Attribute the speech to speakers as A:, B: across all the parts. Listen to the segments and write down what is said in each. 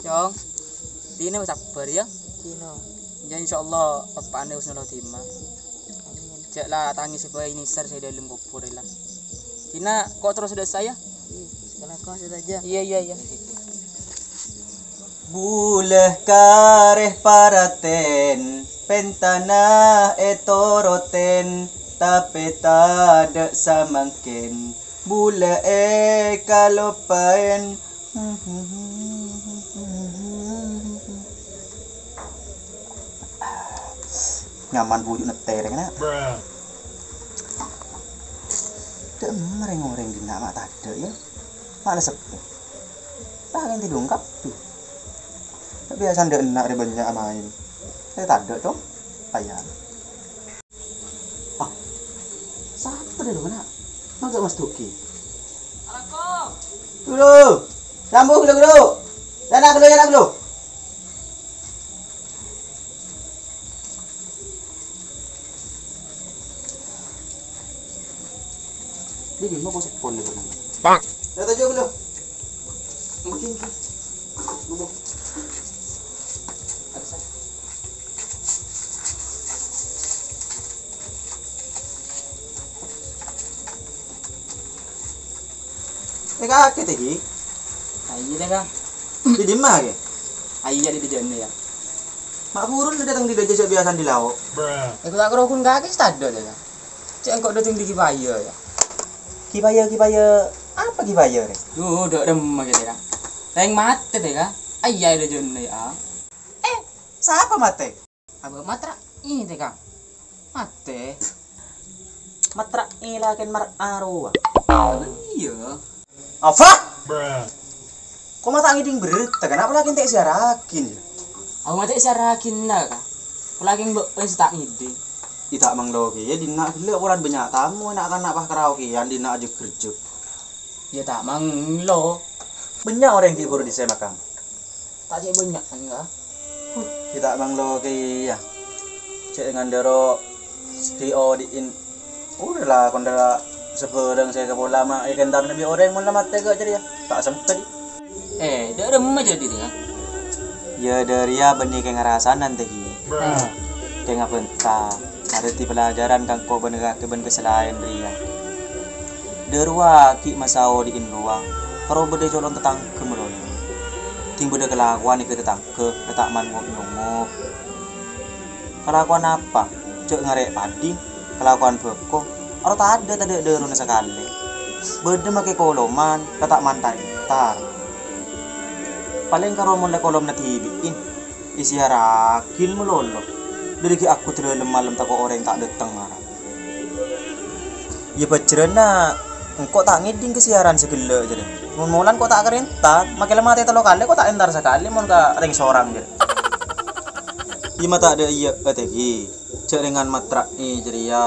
A: Cong, dini sabar ya.
B: Dino.
A: Ya insyaallah bapak ane husnul khotimah. Cek lah tangis supaya ini ser saya dalam kubur lah. Tina, kok terus sudah saya?
B: Sekarang kau saja.
A: Iya.
C: Bulah kareh paraten pentana etoroten tapi tak samangkin bula kalopain nyaman bujuk neter kena tak mereng-mereng di nama tak ada ya mana sepi tak yang tidungkap tuh tapi biasa ndak enak dia banyak main saya tak ada dong payah siapa dia lu kena masa mas Tuki
A: Alako.
C: dulu sambung dulu janak dulu dia gimana kok sepon dia kena
D: Bang.
C: dah tajuk dulu mungkin dulu kakek tadi,
A: Ayo deh kang.
C: di dimah ke?
A: Ayo jadi di jane ya.
C: Mak burun datang di desa biasa di laut.
A: Aku tak kerokun kaki stado deh kang. Cek kok datang di kibaya ya.
C: Kibaya apa kibaya re?
A: Duh, dok remah gitu kang. Teng mate deh kang. Ayo di jane ya.
C: Siapa mate?
A: Abang matra ini deh kang. Mate.
C: Matra ilaken mar arwa.
A: Iya.
C: Apa? Kok mata ngiding berita kenapa lagi tak siarakin ya?
A: Aku mati sarakin lah kang. Lagi mbok wis tak ngide.
C: Tidak mangloki ya dina gila orang banyak tamu enak kan apa karaokean dina aja kerja.
A: Ya tak mang lo.
C: Banyak orang yang baru di saya makan.
A: Tak cek banyak kan enggak?
C: Tidak mangloki ya. Cek dengan dero STO di in. Udahlah kontra sebelum saya ke bola mah ikan tar lebih orang mun lama tega jadi ya. Tak sempet.
A: Dok remah jadi deh kang.
C: Ya dari ya benih kayak ngerasan nanti kayak ngapentak ada di pelajaran kang ko benegak ke ben keselain dia derwa ki masao di inruang karo bede colon tetang ke melono ting bede kelakuan ke tetang ke letak man ngop kelakuan apa cek ngarek padi kelakuan beko ora tak ada tadi deruna sekali bede make koloman letak mantai tar paling karo mon le kolom na tibiin isiarakin melolo dari ki aku terlalu malam tako orang tak datang marah ya bacerana engkau tak ngiding kesiaran segala jadi mon-molan kok tak kerintak makin mati telo kali kok tak entar sekali mon ka ring seorang jadi iya mata ada iya kategi cek dengan matra jadi ya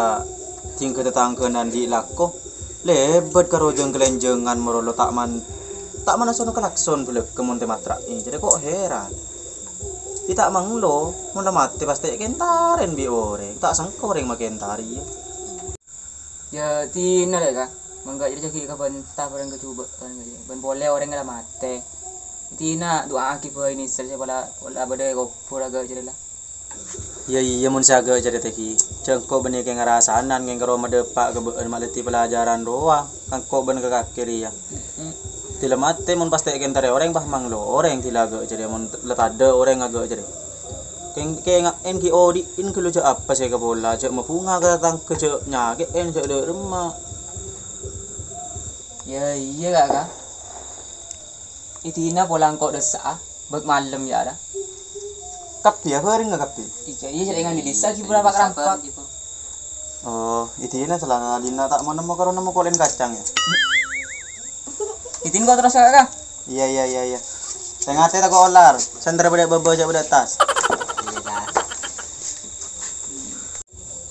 C: tingke tetangkenan di lako lebat karo jeng kelenjengan merolo tak mana sono kelakson boleh ke monte matra ini jadi kok heran kita manglo mun mati pasti kentaren bi ore tak sangko orang makin tari
A: Ya tina deh kang. Mangga jadi jaki kapan tak barang kecoba kan gitu. Ben boleh orang nggak mate. Tina doa aki po ini selesai pala bade ko pura ga jadi lah.
C: iya mun saga jadi teki cengko benih kayak ngerasanan kayak karo medepak ke maleti pelajaran doang kan kok ben ke kaki ya tila mate mun pasti kentare orang bah manglo orang tilaga jadi mun letade orang agak jadi kayak NGO di in kalau cak apa saya ke bola cak mapunga ke datang ke cak nyake cak de rumah
A: Ya iya gak kang. Itina pulang kok desa bek malam ya ada.
C: kapti apa ring nggak kapti
A: Iya jadi di desa ki berapa kerampak.
C: oh itina selana dina tak mau nemu karo nemu kolen kacang ya
A: Itin kau terus gak kang.
C: iya saya ngate tak olar sandra pada bebo aja pada tas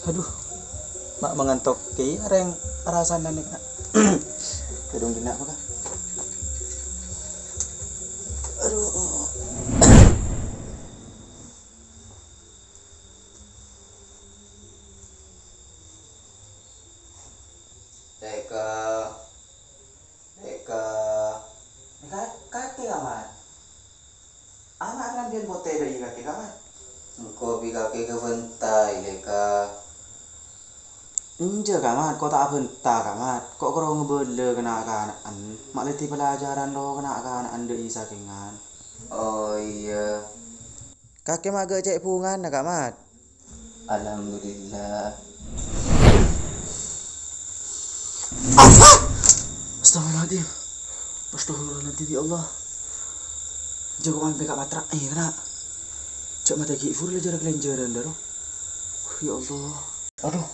C: aduh mak mengantuk ki reng rasana nih kak gedung dina apa kak aduh Eka kaki amat teh dari kaki kamat.
D: Engko bi kaki kebentai leka.
C: Inja kamat, kok tak bentar kamat. Kok kau ngebele kena kanaan. Mak leti pelajaran lo kena kanaan dei sakingan.
D: Oh iya,
C: Kakek mak gak cek pungan dah kamat.
D: alhamdulillah.
C: Astagfirullahaladzim. Astagfirullahaladzim ya Allah. Jago ampe kak matrak kena. Cak mata kifur le jarak lenjaran daro. Ya Allah. Aduh.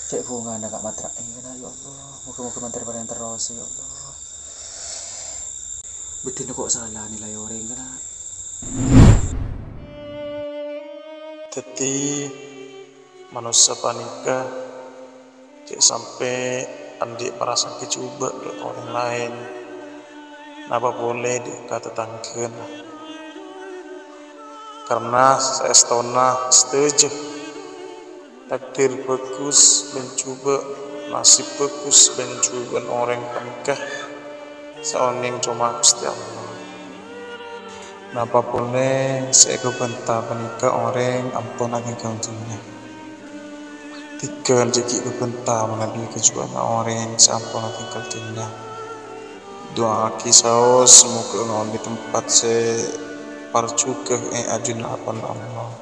C: Cek pungan dah kak matrak kena ya Allah. Muka-muka mantar paling terus ya Allah. Betul kok salah nilai orang kena.
E: Jadi manusia panika cek sampai andik merasa kecoba ke orang lain. Napa boleh dikata tangken? Karena saya setona setuju. Takdir bagus mencoba, nasib bagus mencoba orang panikah. Seoning cuma Gusti Allah. Napa boleh saya kebentar panika orang ampun lagi gantinya. Tiga jadi kebentar mengambil kejuan orang sampun lagi gantinya. Doa kisah semoga ngon di tempat saya parcukeh ajun apa Allah.